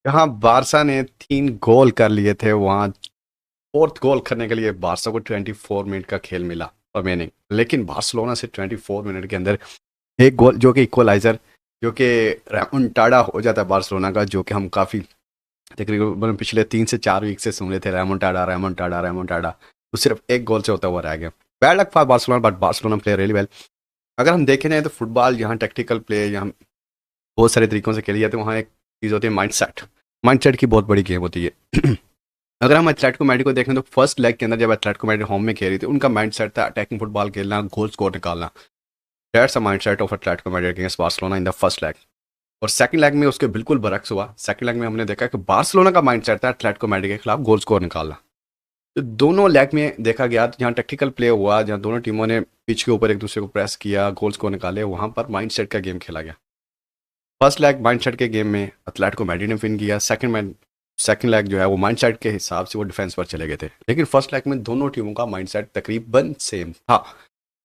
यहाँ बारसा ने 3 गोल कर लिए थे। वहाँ फोर्थ गोल करने के लिए बारसा को 24 मिनट का खेल मिला रिमेनिंग, लेकिन बार्सिलोना से 24 मिनट के अंदर एक गोल जो कि इक्वलाइजर, जो कि रेमोंटाडा हो जाता है बार्सिलोना का, जो कि हम काफ़ी तकरीबन पिछले 3 से 4 वीक से सुन रहे थे रेमोंटाडा रेमोंटाडा रेमोंटाडा, तो सिर्फ एक गोल से होता हुआ रह गया। Bad luck for Barcelona, but Barcelona play really well. अगर हम देखें जाए तो फुटबॉल यहाँ टेक्टिकल प्ले यहाँ बहुत सारे तरीकों से खेली जाती है। वहाँ एक चीज़ होती है माइंड सेट। माइंड सेट की बहुत बड़ी गेम होती है। अगर हम एथलेटिको मैड्रिड को देखें तो फर्स्ट लेग के अंदर जब एथलेटिको मैड्रिड होम में खेल रही थी, उनका माइंड सेट था अटैकिंग फुटबॉल खेलना, गोल स्कोर निकालना। That's a mind set of Atletico Madrid against Barcelona in the first leg. और सेकंड लेग में उसके बिल्कुल बरक्स हुआ। सेकंड लेग में हमने देखा कि बार्सिलोना का माइंड सेट था एथलेटिको मैड्रिड के खिलाफ गोल स्कोर निकालना। तो दोनों लेग में देखा गया, जहाँ टेक्टिकल प्ले हुआ, जहाँ दोनों टीमों ने पिच के ऊपर एक दूसरे को प्रेस किया, गोल स्कोर निकाले, वहाँ पर माइंड सेट का गेम खेला गया। फर्स्ट लेग माइंडसेट के गेम में एथलेटिको मैड्रिड ने विन किया। सेकंड लेग जो है वो माइंडसेट के हिसाब से वो डिफेंस पर चले गए थे, लेकिन फर्स्ट लेग में दोनों टीमों का माइंडसेट तकरीबन सेम था।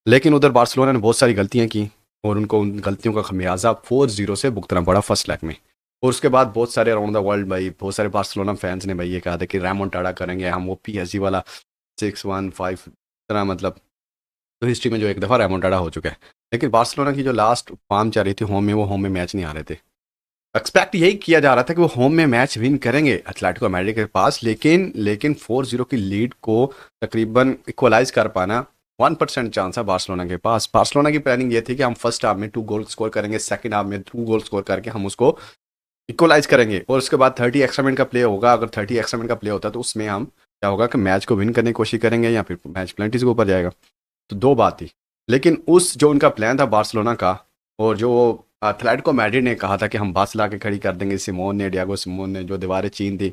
लेकिन उधर बार्सिलोना ने बहुत सारी गलतियां की और उनको उन गलतियों का खमियाजा 4-0 से भुगतना पड़ा फर्स्ट लेग में। और उसके बाद बहुत सारे अराउंड द वर्ल्ड भाई, बहुत सारे बार्सिलोना फैंस ने भाई ये कहा था कि रेमोंटाडा करेंगे हम, वो PSG वाला 6-1-5 तरह, मतलब तो हिस्ट्री में जो एक दफ़ा रेमोंटाडा हो चुका है। लेकिन बार्सिलोना की जो लास्ट फॉर्म चल रही थी होम में, वो होम में मैच नहीं आ रहे थे। एक्सपेक्ट यही किया जा रहा था कि वो होम में मैच विन करेंगे एथलेटिको मैड्रिड के पास, लेकिन 4-0 की लीड को तकरीबन इक्वलाइज कर पाना 1% चांस है बार्सिलोना के पास। बार्सिलोना की प्लानिंग ये थी कि हम फर्स्ट हाफ में 2 गोल स्कोर करेंगे, सेकंड हाफ में 2 गोल स्कोर करके हम उसको इक्वलाइज करेंगे, और उसके बाद 30 एक्स्ट्रा मिनट का प्ले होगा। अगर 30 एक्स्ट्रा मिनट का प्ले होता है तो उसमें हम क्या होगा कि मैच को विन करने की कोशिश करेंगे या फिर मैच पेनल्टीज के ऊपर जाएगा। तो दो बात थी। लेकिन उस जो उनका प्लान था बार्सिलोना का, और जो एथलेटिको मैड्रिड ने कहा था कि हम बस ला के खड़ी कर देंगे, सिमोन ने, डियागो सिमोन ने जो दीवारें चीन थी,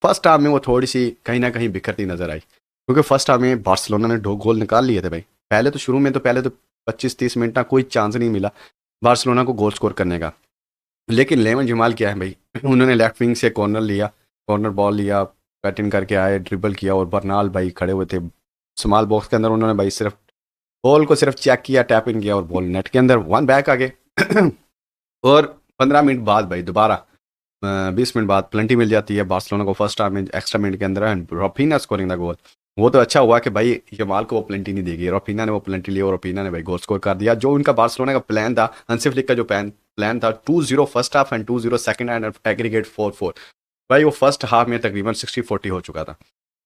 फर्स्ट हाफ में वो थोड़ी सी कहीं ना कहीं बिखरती नजर आई, क्योंकि फर्स्ट हाफ में बार्सिलोना ने 2 गोल निकाल लिए थे भाई। पहले तो शुरू में तो पहले तो 25-30 मिनट ना कोई चांस नहीं मिला बार्सिलोना को गोल स्कोर करने का। लेकिन लेमन जमाल क्या है भाई, उन्होंने लेफ्ट विंग से कॉर्नर लिया, कॉर्नर बॉल लिया, कट इन करके आए, ड्रिबल किया, और बर्नाल भाई खड़े हुए थे स्मॉल बॉक्स के अंदर। उन्होंने भाई सिर्फ बॉल को सिर्फ चेक किया, टैप इन किया, और बॉल नेट के अंदर, वन बैक आ गए। और 15 मिनट बाद भाई दोबारा 20 मिनट बाद प्लेंटी मिल जाती है बार्सिलोना को फर्स्ट हाफ में एक्स्ट्रा मिनट के अंदर, एंड रोफीना स्कोरिंग द गोल। वो तो अच्छा हुआ कि भाई यमाल को वो प्लेंटी नहीं देगी, रोफीना ने वो प्लेंटी ली और रोफीना ने भाई गोल स्कोर कर दिया। जो उनका बार्सिलोना का प्लान था, हंसी फ्लिक का जो प्लान था, 2-0 first half and 2-0 second, and aggregate 4-4, भाई वो फर्स्ट हाफ में तकरीबन 60-40 हो चुका था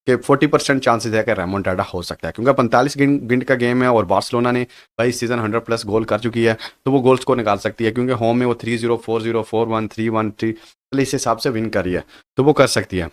कि 40% चांसेस है कि रेमोंटाडा हो सकता है, क्योंकि 45 गिनट का गेम है और बार्सिलोना ने भाई सीजन 100+ गोल कर चुकी है, तो वो गोल स्कोर निकाल सकती है, क्योंकि होम में वो 3-0 4-0 4-1 3-1 3, इस हिसाब से विन करी है, तो वो कर सकती है।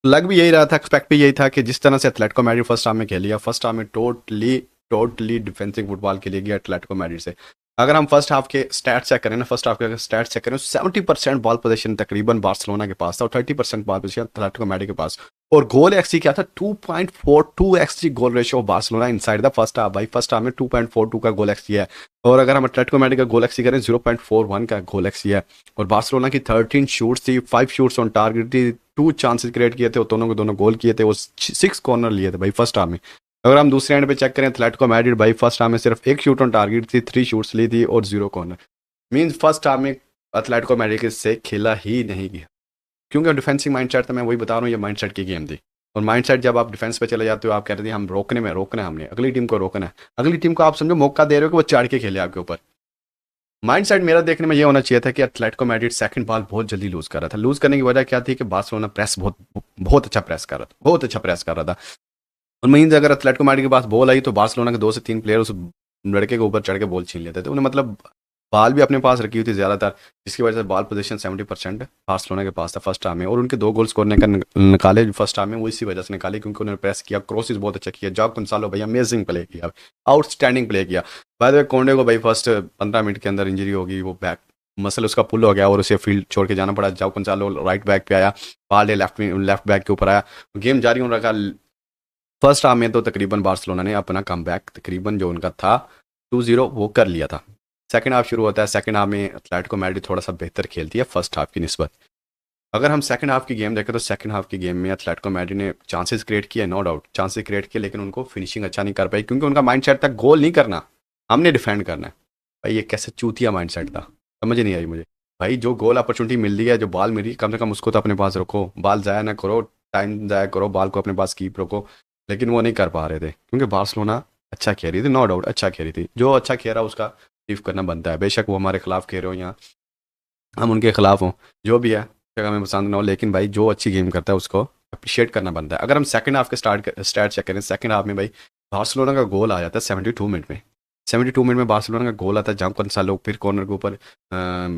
लग भी यही रहा था, एक्सपेक्ट भी यही था कि जिस तरह से एथलेटिको मैड्रिड फर्स्ट हाफ में खेली है, फर्स्ट हाफ में टोटली टोटली डिफेंसिव फुटबॉल खेलेगी एथलेटिको मैड्रिड से। अगर हम फर्स्ट हाफ के स्टैट्स चेक करें ना, फर्स्ट हाफ के स्टैट्स चेक करें, 70% बॉल पोजीशन तकरीबन बार्सिलोना के पास था और 30% बॉल पोजीशन एथलेटिको मैड्रिड के पास। और गोल एक्सजी क्या था, 2.42 XD goal ratio Barcelona inside the first half. भाई फर्स्ट हाफ में 2.42 का गोल एक्सजी है, और अगर हम एथलेटिको मैड्रिड का गोल एक्सजी करें 0.41 का गोल एक्सजी है। और बार्सिलोना की 13 शूट्स थी, 5 शूट्स ऑन टारगेट थी, 2 चांसेस क्रिएट किए थे, वो दोनों के दोनों गोल किए थे, वो 6 कॉर्नर लिए थे भाई फर्स्ट हाफ में। अगर हम दूसरे एंड पे चेक करें एथलेटिको मैड्रिड, भाई फर्स्ट हाफ में सिर्फ 1 शूट ऑन टारगेट थी, 3 शूट्स ली थी और 0 कॉर्नर। मींस फर्स्ट हाफ में एथलेटिको मैड्रिड के से खेला ही नहीं गया, क्योंकि डिफेंसिव माइंडसेट था। मैं वही बता रहा हूँ, ये माइंडसेट की गेम थी। और माइंडसेट जब आप डिफेंस पे चले जाते हो, आप कहते थे हम रोकना है, हमने अगली टीम को रोकना है, अगली टीम को आप समझो मौका दे रहे हो कि वो चढ़ के खेले आपके ऊपर। माइंडसेट मेरा देखने में ये होना चाहिए था कि एथलेटिको मैड्रिड सेकंड बॉल बहुत जल्दी लूज कर रहा था। लूज करने की वजह क्या थी कि बार्सिलोना प्रेस बहुत बहुत अच्छा प्रेस कर रहा था, बहुत अच्छा प्रेस कर रहा था। और मीन्स अगर एथलेटिको मैड्रिड के पास बॉल आई तो बार्सिलोना के 2 से 3 प्लेयर उस लड़के के ऊपर चढ़ के बॉल छीन लेते थे। उन्हें मतलब बॉल भी अपने पास रखी हुई थी ज़्यादातर, जिसकी वजह से बॉल पोजीशन 70% बार्सिलोना के पास था फर्स्ट हाफ में। और उनके 2 गोल स्कोर निकाले फर्स्ट हाफ में, वो इसी वजह से निकाले क्योंकि उन्होंने प्रेस किया, क्रॉसेस बहुत अच्छा किया, जॉक कंसालो भाई अमेजिंग प्ले किया, आउटस्टैंडिंग प्ले किया। बाय द वे कोंडे को भाई फर्स्ट 15 मिनट के अंदर इंजरी होगी, वो बैक मसल उसका पुल हो गया और उसे फील्ड छोड़ के जाना पड़ा। जॉक कंसालो राइट बैक पे आया, पाल्डे लेफ्ट बैक के ऊपर आया, गेम जारी हो रखा। फर्स्ट हाफ में तो तकरीबन बार्सिलोना ने अपना कमबैक तकरीबन जो उनका था 2-0 वो कर लिया था। सेकंड हाफ शुरू होता है, सेकंड हाफ में एथलेटिको मैड्रिड थोड़ा सा बेहतर खेलती है फर्स्ट हाफ की निस्बत। अगर हम सेकंड हाफ की गेम देखें तो सेकंड हाफ की गेम में एथलेटिको मैड्रिड ने चांसेस क्रिएट किए, नो डाउट चांसेस क्रिएट किए, लेकिन उनको फिनिशिंग अच्छा नहीं कर पाई, क्योंकि उनका माइंड सेट था गोल नहीं करना, हमने डिफेंड करना है। भाई ये कैसे चूतिया माइंड सेट था, समझ नहीं आई मुझे। भाई जो गोल अपॉर्चुनिटी मिल रही है, जो बॉल मिल रही है, कम से कम उसको तो अपने पास रखो, बॉल ज़ाया ना करो, टाइम ज़ाया करो, बॉल को अपने पास कीप रखो। लेकिन वो नहीं कर पा रहे थे क्योंकि बार्सिलोना अच्छा खेल रही थी, नो डाउट अच्छा खेल रही थी। जो अच्छा खेल रहा है उसका तारीफ करना बनता है, बेशक वो हमारे खिलाफ खेल रहे हो या हम उनके खिलाफ हों, जो भी है, अगर हमें पसंद ना हो, लेकिन भाई जो अच्छी गेम करता है उसको अप्रिशिएट करना बनता है। अगर हम सेकंड हाफ के स्टार्ट चेक करें, सेकंड हाफ में भाई बार्सिलोना का गोल आ जाता है 72 मिनट में। 72 मिनट में बार्सिलोना का गोल आता है, जहाँ कंसालो फिर कॉर्नर के ऊपर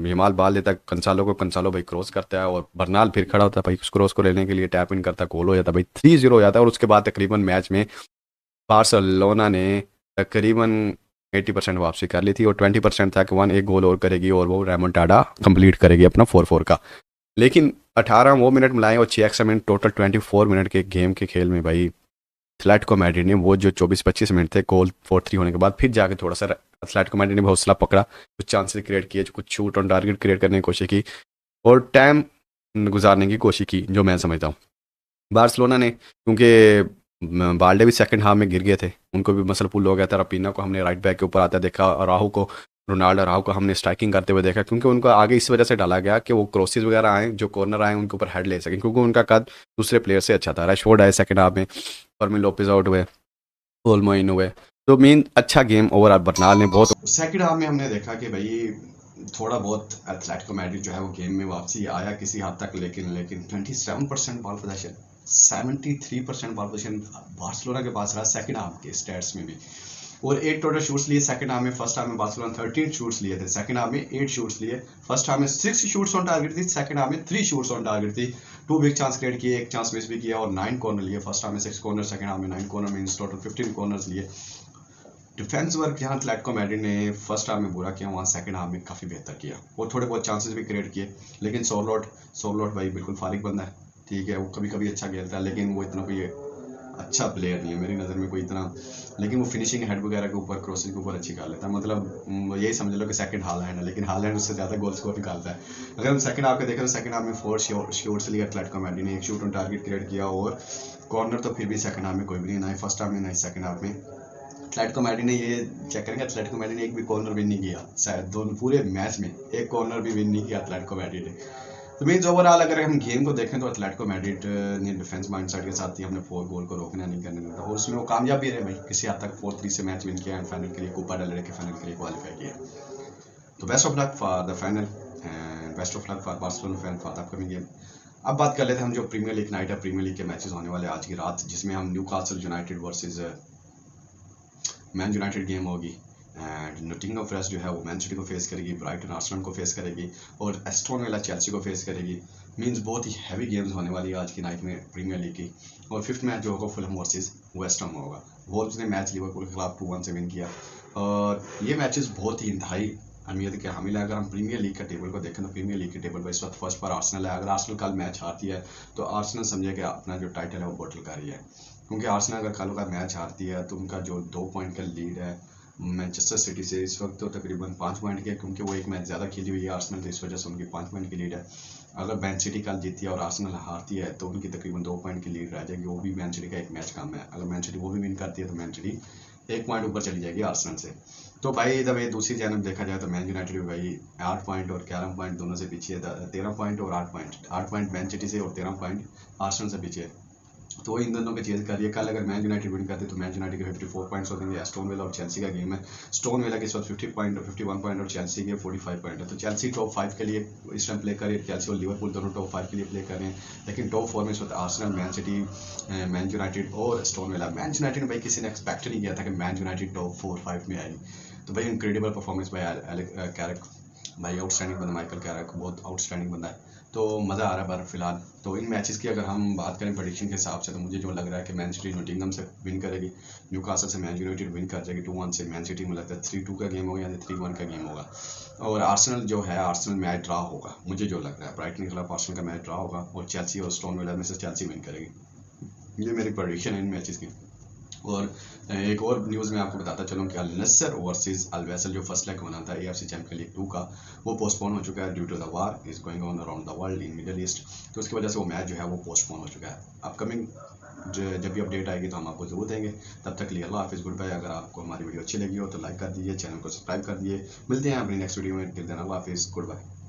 यमाल बाल लेता है कंसालो को, कंसालो भाई क्रॉस करता है और बर्नाल फिर खड़ा होता है भाई उस क्रॉस को लेने के लिए, टैप इन करता है, गोल हो जाता है भाई, 3-0 हो जाता है। और उसके बाद तकरीबन मैच में बार्सिलोना ने तकरीबन 80% वापसी कर ली थी और 20% था कि वन एक गोल और करेगी और वो रेमोंटाडा कंप्लीट करेगी अपना 4-4 का। लेकिन 18 वो मिनट मिलाए और 6 एक्स्ट्रा मिनट, टोटल 24 मिनट के गेम के खेल में भाई एथलेटिको मैड्रिड ने वो जो 24-25 मिनट थे गोल 4-3 होने के बाद फिर जाके थोड़ा सा एथलेटिको मैड्रिड ने हौसला पकड़ा, कुछ चांसेस क्रिएट किए, कुछ शूट ऑन टारगेट क्रिएट करने की कोशिश की और टाइम गुजारने की कोशिश की, जो मैं समझता हूँ। बार्सिलोना ने क्योंकि बाल्डे भी सेकंड हाफ में गिर गए थे, उनको भी मसल पुल हो गया था। रपीना को हमने राइट बैक के ऊपर आता देखा और राहु को, रोनाल्डो राहु को हमने स्ट्राइकिंग करते हुए देखा, क्योंकि उनको आगे इस वजह से डाला गया कि वो क्रॉसेस वगैरह आए, जो कॉर्नर आए उनके ऊपर हेड ले सकें, क्योंकि उनका कद दूसरे प्लेयर से अच्छा था। रैशफोर्ड आए सेकंड हाफ में, फर्मिन लोपेज आउट हुए, ओल्मो इन हुए, तो मीन अच्छा गेम ओवरऑल बर्नाल ने बहुत। सेकंड हाफ में हमने देखा कि भाई थोड़ा बहुत एथलेटिको मैड्रिड जो है वो गेम में वापसी आया किसी हद तक, लेकिन 27% ball possession, 73% ball position Barcelona के पास रहा सेकंड हाफ के स्टैट्स में भी। और 8 टोटल शूट्स लिए सेकंड हाफ में। फर्स्ट हाफ में बार्सिलोना 13 शूट्स लिए थे, सेकंड हाफ में 8 शूट्स लिए। फर्स्ट हाफ में 6 शूट्स ऑन टारगेट थी, सेकंड हाफ में 3 शूट्स ऑन टारगेट थी। 2 बिग चांस क्रिएट किए, एक चांस मिस भी किया और 9 कॉर्नर लिए। फर्स्ट हाफ में 6 कॉर्नर, सेकंड हाफ में 9 कॉर्नर, मींस टोटल 15 कॉर्नर्स लिए। डिफेंस वर्क जहाँ एथलेटिको मैड्रिड ने फर्स्ट हाफ में बुरा किया, वहाँ सेकंड हाफ में काफ़ी बेहतर किया और थोड़े बहुत चांसेस भी क्रिएट किए। लेकिन सोरलोट भाई बिल्कुल फारिग बंदा है, ठीक है, वो कभी कभी अच्छा खेलता है लेकिन वो इतना कोई अच्छा प्लेयर नहीं है मेरी नज़र में कोई इतना। लेकिन वो फिनिशिंग हेड वगैरह के ऊपर, क्रॉसिंग के ऊपर अच्छी कर लेता है, मतलब यही समझ लो कि सेकंड हालैंड है, लेकिन हालैंड उससे ज़्यादा गोल स्कोर निकालता है। अगर हम सेकंड हाफ के देखें तो सेकंड हाफ में 4 शॉट्स लिए एथलेटिको मैड्रिड ने, एक शूट ऑन टारगेट क्रिएट किया और कॉर्नर तो फिर भी सेकंड हाफ में कोई भी नहीं, ना ही फर्स्ट हाफ में ना ही सेकंड हाफ में। एथलेटिको मैड्रिड ने ये चेक करेंगे, एथलेटिको मैड्रिड ने एक भी कॉर्नर विन नहीं किया, शायद दोनों पूरे मैच में एक कॉर्नर भी विन नहीं किया एथलेटिको मैड्रिड ने। तो मीन्स ओवरऑल अगर हम गेम को देखें तो एथलेटिको मैड्रिड ने डिफेंस माइंडसेट के साथ ही हमने 4 गोल को रोकना नहीं करने देता और उसमें वो कामयाब भी रहे भाई, किसी हद तक 4-3 से मैच विन किया एंड फाइनल के लिए कोपा डेल रे के फाइनल के लिए क्वालिफाई किया। तो best of luck for the final and best of luck for Barcelona fan for the upcoming game. अब बात कर लेते हैं हम जो प्रीमियर लीग नाइट है, प्रीमियर लीग के मैचेस होने वाले आज की रात, जिसमें हम Newcastle United versus man United game होगी एंड नोटिंघम फॉरेस्ट जो है वो मैन सिटी को फेस करेगी, ब्राइटन आर्सेनल को फेस करेगी और एस्टन विला चेल्सी को फेस करेगी। मींस बहुत ही हैवी गेम्स होने वाली है आज की नाइट में प्रीमियर लीग की। और फिफ्थ मैच जो होगा फुलहम वर्सेस वेस्ट हैम होगा। वोल्व्स ने मैच लिवरपूल के खिलाफ 2-1 से विन किया और ये मैचेस बहुत ही इंतहाई अहमियत के हामिल है। अगर हम प्रीमियर लीग का टेबल को देखें तो प्रीमियर लीग के टेबल पर इस वक्त फर्स्ट पर आर्सेनल है। अगर आर्सेनल कल मैच हारती है तो आर्सेनल समझे कि अपना जो टाइटल है वो बोटल कर रही है, क्योंकि आर्सेनल अगर कल का मैच हारती है तो उनका जो 2 पॉइंट का लीड है मैनचेस्टर सिटी से इस वक्त तो तकरीबन 5 पॉइंट के, क्योंकि वो एक मैच ज़्यादा खेली हुई है आर्सेनल, तो इस वजह से उनकी 5 पॉइंट की लीड है। अगर मैन सिटी कल जीती है और आर्सेनल हारती है तो उनकी तकरीबन 2 पॉइंट की लीड रह जाएगी, वो भी मैन सिटी का एक मैच कम है। अगर मैन सिटी वो भी विन करती है तो मैन सिटी 1 पॉइंट ऊपर चली जाएगी आर्सेनल से। तो भाई जब ये दूसरी जानब देखा जाए तो मैन यूनाइटेड भी भाई 8 पॉइंट और 11 पॉइंट दोनों से पीछे है, 13 पॉइंट और 8 पॉइंट मैन सिटी से और 13 पॉइंट आर्सेनल से पीछे है। तो इन दोनों के चेज कर रही है। कल अगर मैन यूनाइटेड विन करते तो मैन यूनाइटेड के 54 पॉइंट्स हो जाएंगे। एस्टन विला और चेल्सी का गेम है, स्टोन विला के इस वक्त 51 पॉइंट और चेल्सी के 45 पॉइंट है। तो चेल्सी टॉप 5 के लिए इस टाइम प्ले कर रही है, चेल्सी और लिवरपूल दोनों टॉप 5 के लिए प्ले कर रहे हैं। लेकिन टॉप 4 में इस वक्त Arsenal, man city, man United और स्टोन विला। मैन यूनाइटेड भाई किसी ने एक्सपेक्ट नहीं किया था कि मैन यूनाइटेड टॉप 4-5 में आएगी। तो भाई इनक्रेडिबल परफॉर्मेंस भाई कैरेक भाई, आउटस्टैंडिंग बंदा, माइकल कैरेक बहुत आउटस्टैंडिंग बंदा है। तो मज़ा आ रहा है बार फिलहाल। तो इन मैचेस की अगर हम बात करें प्रेडिक्शन के हिसाब से तो मुझे जो लग रहा है कि मैन सिटी नोटिंगम से विन करेगी, न्यूकासल से मैन यूनाइटेड विन कर जाएगी 2-1 से। मैन सिटी में लगता है 3-2 का गेम होगा या 3-1 का गेम होगा। और आर्सेनल जो है, आर्सेनल मैच ड्रा होगा मुझे जो लग रहा है, ब्राइटन के खिलाफ आर्सेनल का मैच ड्रा होगा और चेल्सी और स्टोन विला में से चेल्सी विन करेगी। ये मेरी प्रेडिक्शन है इन मैचेस की। और एक और न्यूज़ मैं आपको बताता चलूँ कि अल नस्र वर्सेस अल वैसल जो फर्स्ट लेग होना था AFC चैंपियन लीग 2 का, वो पोस्टपोन हो चुका है due to the war is going on around the world in middle east. तो उसकी वजह से वो मैच जो है वो पोस्टपोन हो चुका है। अपकमिंग जब भी अपडेट आएगी तो हम आपको जरूर देंगे। तब तक लिए अल्लाह हाफिज़, गुड बाय। अगर आपको हमारी वीडियो अच्छी लगी हो तो लाइक कर दीजिए, चैनल को सब्सक्राइब कर दीजिए। मिलते हैं अपनी नेक्स्ट वीडियो में, टिल देन अल्लाह हाफिज़, गुड बाय।